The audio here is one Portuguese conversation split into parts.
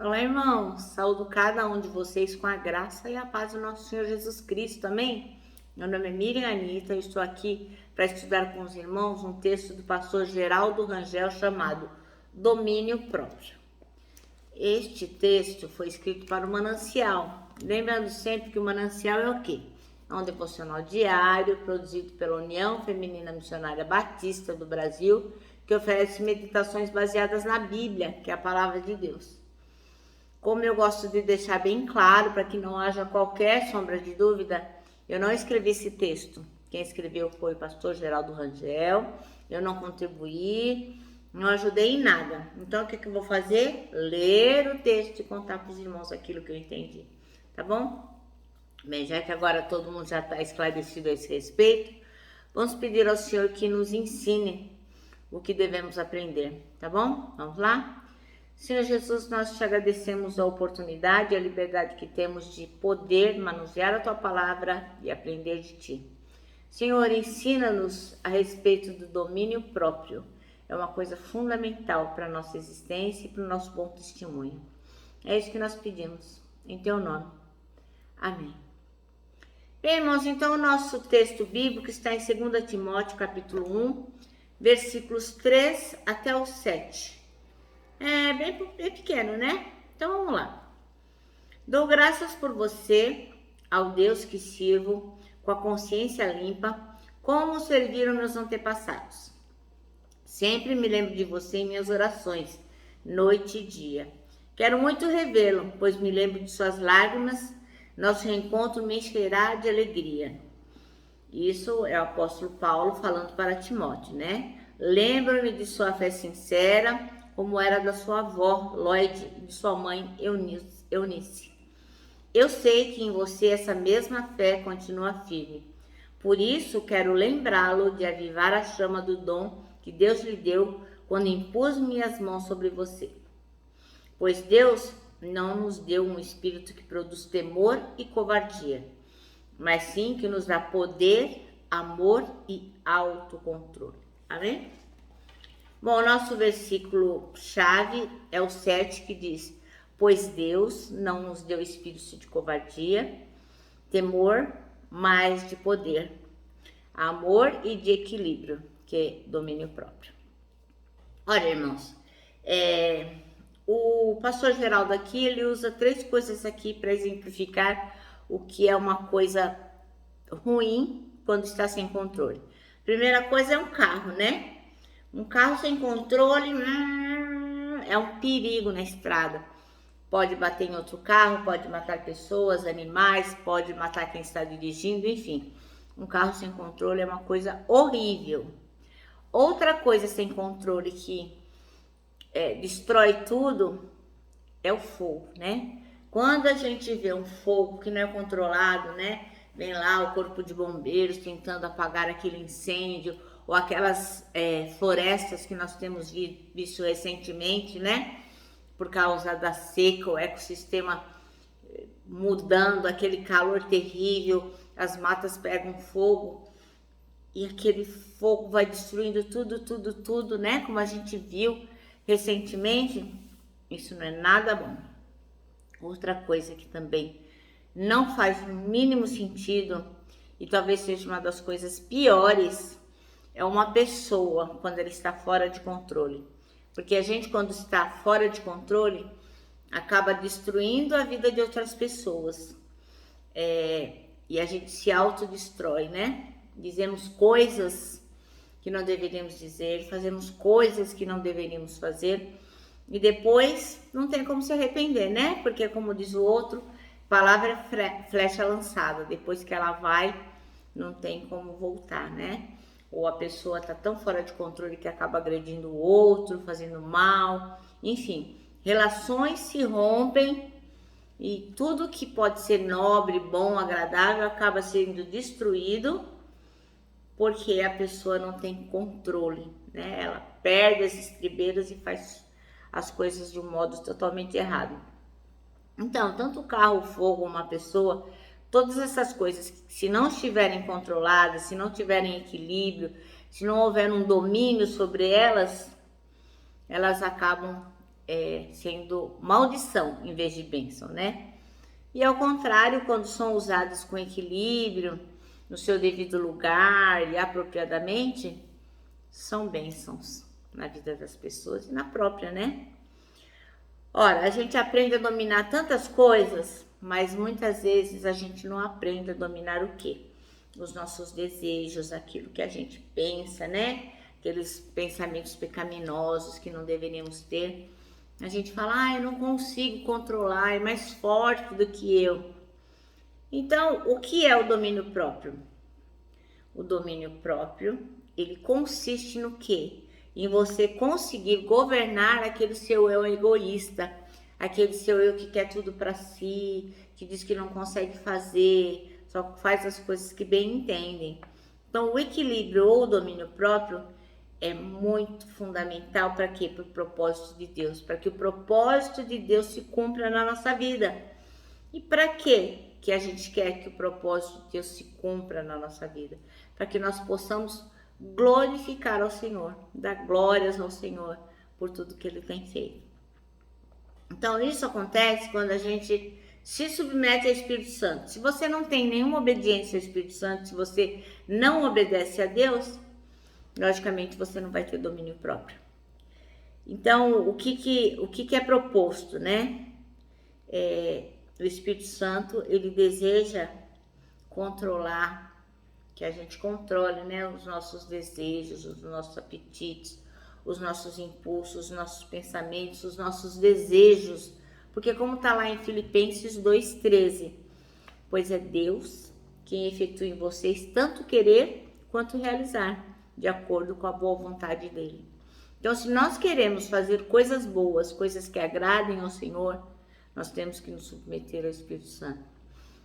Olá, irmãos. Saúdo cada um de vocês com a graça e a paz do nosso Senhor Jesus Cristo. Amém? Meu nome é Miriam Anita. Eu estou aqui para estudar com os irmãos um texto do pastor Geraldo Rangel chamado Domínio Próprio. Este texto foi escrito para o Manancial. Lembrando sempre que o Manancial é o quê? É um devocional diário produzido pela União Feminina Missionária Batista do Brasil, que oferece meditações baseadas na Bíblia, que é a palavra de Deus. Como eu gosto de deixar bem claro, para que não haja qualquer sombra de dúvida, eu não escrevi esse texto. Quem escreveu foi o pastor Geraldo Rangel. Eu não contribuí, não ajudei em nada. Então, o que eu vou fazer? Ler o texto e contar para os irmãos aquilo que eu entendi. Tá bom? Bem, já que agora todo mundo já está esclarecido a esse respeito, vamos pedir ao Senhor que nos ensine o que devemos aprender. Tá bom? Vamos lá? Senhor Jesus, nós te agradecemos a oportunidade e a liberdade que temos de poder manusear a tua palavra e aprender de ti. Senhor, ensina-nos a respeito do domínio próprio. É uma coisa fundamental para a nossa existência e para o nosso bom testemunho. É isso que nós pedimos, em teu nome. Amém. Bem, irmãos, então o nosso texto bíblico está em 2 Timóteo, capítulo 1, versículos 3 até o 7. É bem pequeno, né? Então vamos lá. Dou graças por você, ao Deus que sirvo, com a consciência limpa, como serviram meus antepassados. Sempre me lembro de você em minhas orações, noite e dia. Quero muito revê-lo, pois me lembro de suas lágrimas. Nosso reencontro me encherá de alegria. Isso é o apóstolo Paulo falando para Timóteo, né? Lembro-me de sua fé sincera, como era da sua avó, Lloyd, e de sua mãe, Eunice. Eu sei que em você essa mesma fé continua firme. Por isso, quero lembrá-lo de avivar a chama do dom que Deus lhe deu quando impus minhas mãos sobre você. Pois Deus não nos deu um espírito que produz temor e covardia, mas sim que nos dá poder, amor e autocontrole. Amém? Bom, o nosso versículo-chave é o 7, que diz: pois Deus não nos deu espírito de covardia, temor, mas de poder, amor e de equilíbrio, que é domínio próprio. Olha, irmãos, o pastor Geraldo aqui, ele usa 3 coisas aqui para exemplificar o que é uma coisa ruim quando está sem controle. Primeira coisa é um carro, né? Um carro sem controle é um perigo na estrada. Pode bater em outro carro, pode matar pessoas, animais, pode matar quem está dirigindo, enfim. Um carro sem controle é uma coisa horrível. Outra coisa sem controle que destrói tudo é o fogo, né? Quando a gente vê um fogo que não é controlado, né? Vem lá o corpo de bombeiros tentando apagar aquele incêndio, ou aquelas florestas que nós temos visto recentemente, né? Por causa da seca, o ecossistema mudando, aquele calor terrível, as matas pegam fogo e aquele fogo vai destruindo tudo, né? Como a gente viu recentemente, isso não é nada bom. Outra coisa que também não faz o mínimo sentido, e talvez seja uma das coisas piores, é uma pessoa quando ela está fora de controle. Porque a gente, quando está fora de controle, acaba destruindo a vida de outras pessoas. E a gente se autodestrói, né? Dizemos coisas que não deveríamos dizer, fazemos coisas que não deveríamos fazer, e depois não tem como se arrepender, né? Porque, como diz o outro, palavra é flecha lançada. Depois que ela vai, não tem como voltar, né? Ou a pessoa está tão fora de controle que acaba agredindo o outro, fazendo mal, enfim, relações se rompem e tudo que pode ser nobre, bom, agradável acaba sendo destruído porque a pessoa não tem controle, né? Ela perde as estribeiras e faz as coisas de um modo totalmente errado. Então, tanto o carro, o fogo, uma pessoa, todas essas coisas, se não estiverem controladas, se não tiverem equilíbrio, se não houver um domínio sobre elas, elas acabam sendo maldição em vez de bênção, né? E ao contrário, quando são usadas com equilíbrio, no seu devido lugar e apropriadamente, são bênçãos na vida das pessoas e na própria, né? Ora, a gente aprende a dominar tantas coisas, mas muitas vezes a gente não aprende a dominar o quê? Os nossos desejos, aquilo que a gente pensa, né? Aqueles pensamentos pecaminosos que não deveríamos ter. A gente fala, eu não consigo controlar, é mais forte do que eu. Então, o que é o domínio próprio? O domínio próprio, ele consiste no quê? Em você conseguir governar aquele seu eu egoísta, aquele seu eu que quer tudo para si, que diz que não consegue fazer, só faz as coisas que bem entendem. Então, o equilíbrio ou o domínio próprio é muito fundamental para quê? Para o propósito de Deus, para que o propósito de Deus se cumpra na nossa vida. E para quê que a gente quer que o propósito de Deus se cumpra na nossa vida? Para que nós possamos glorificar ao Senhor, dar glórias ao Senhor por tudo que Ele tem feito. Então, isso acontece quando a gente se submete ao Espírito Santo. Se você não tem nenhuma obediência ao Espírito Santo, se você não obedece a Deus, logicamente você não vai ter domínio próprio. Então, o que é proposto, né? O Espírito Santo, ele deseja controlar, que a gente controle, né, os nossos desejos, os nossos apetites, os nossos impulsos, os nossos pensamentos, os nossos desejos. Porque como está lá em Filipenses 2,13, pois é Deus quem efetua em vocês tanto querer quanto realizar, de acordo com a boa vontade dele. Então, se nós queremos fazer coisas boas, coisas que agradem ao Senhor, nós temos que nos submeter ao Espírito Santo.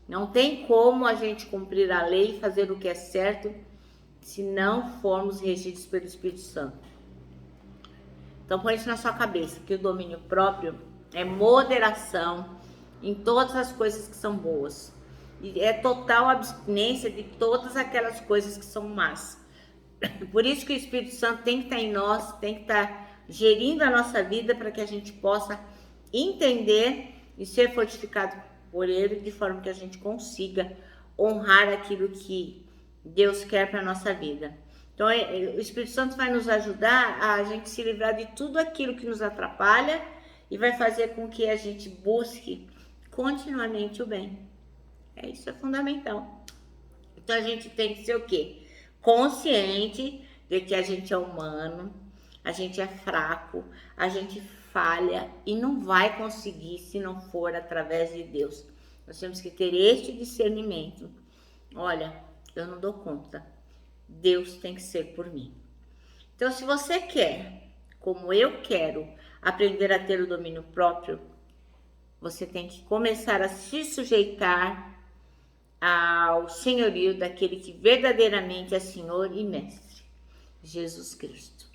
Não tem como a gente cumprir a lei e fazer o que é certo se não formos regidos pelo Espírito Santo. Então, põe isso na sua cabeça, que o domínio próprio é moderação em todas as coisas que são boas. E é total abstinência de todas aquelas coisas que são más. Por isso que o Espírito Santo tem que estar em nós, tem que estar gerindo a nossa vida para que a gente possa entender e ser fortificado por Ele, de forma que a gente consiga honrar aquilo que Deus quer para a nossa vida. Então, o Espírito Santo vai nos ajudar a gente se livrar de tudo aquilo que nos atrapalha e vai fazer com que a gente busque continuamente o bem. Isso é fundamental. Então, a gente tem que ser o quê? Consciente de que a gente é humano, a gente é fraco, a gente falha e não vai conseguir se não for através de Deus. Nós temos que ter este discernimento. Olha, eu não dou conta. Deus tem que ser por mim. Então, se você quer, como eu quero, aprender a ter o domínio próprio, você tem que começar a se sujeitar ao senhorio daquele que verdadeiramente é Senhor e Mestre, Jesus Cristo.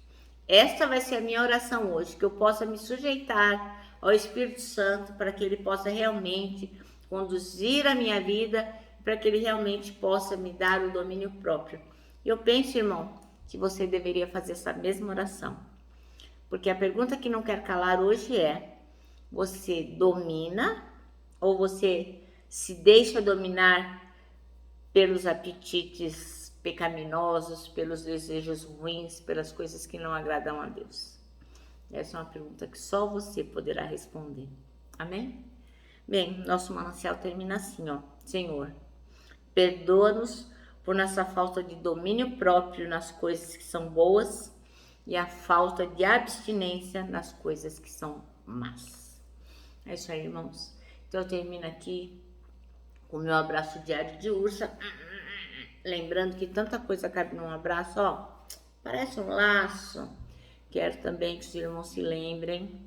Esta vai ser a minha oração hoje, que eu possa me sujeitar ao Espírito Santo para que Ele possa realmente conduzir a minha vida, para que Ele realmente possa me dar o domínio próprio. Eu penso, irmão, que você deveria fazer essa mesma oração, porque a pergunta que não quer calar hoje é: você domina ou você se deixa dominar pelos apetites pecaminosos, pelos desejos ruins, pelas coisas que não agradam a Deus? Essa é uma pergunta que só você poderá responder. Amém? Bem, nosso manancial termina assim, ó. Senhor, perdoa-nos por nossa falta de domínio próprio nas coisas que são boas e a falta de abstinência nas coisas que são más. É isso aí, irmãos. Então eu termino aqui com o meu abraço diário de ursa. Lembrando que tanta coisa cabe num abraço, ó. Parece um laço. Quero também que os irmãos se lembrem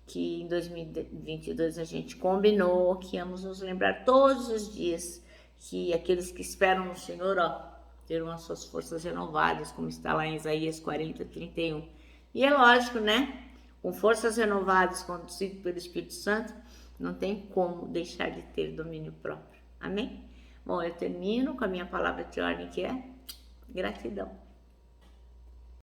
que em 2022 a gente combinou que íamos nos lembrar todos os dias que aqueles que esperam no Senhor, ó, terão as suas forças renovadas, como está lá em Isaías 40:31. E é lógico, né? Com forças renovadas, conduzido pelo Espírito Santo, não tem como deixar de ter domínio próprio. Amém? Bom, eu termino com a minha palavra de ordem, que é gratidão.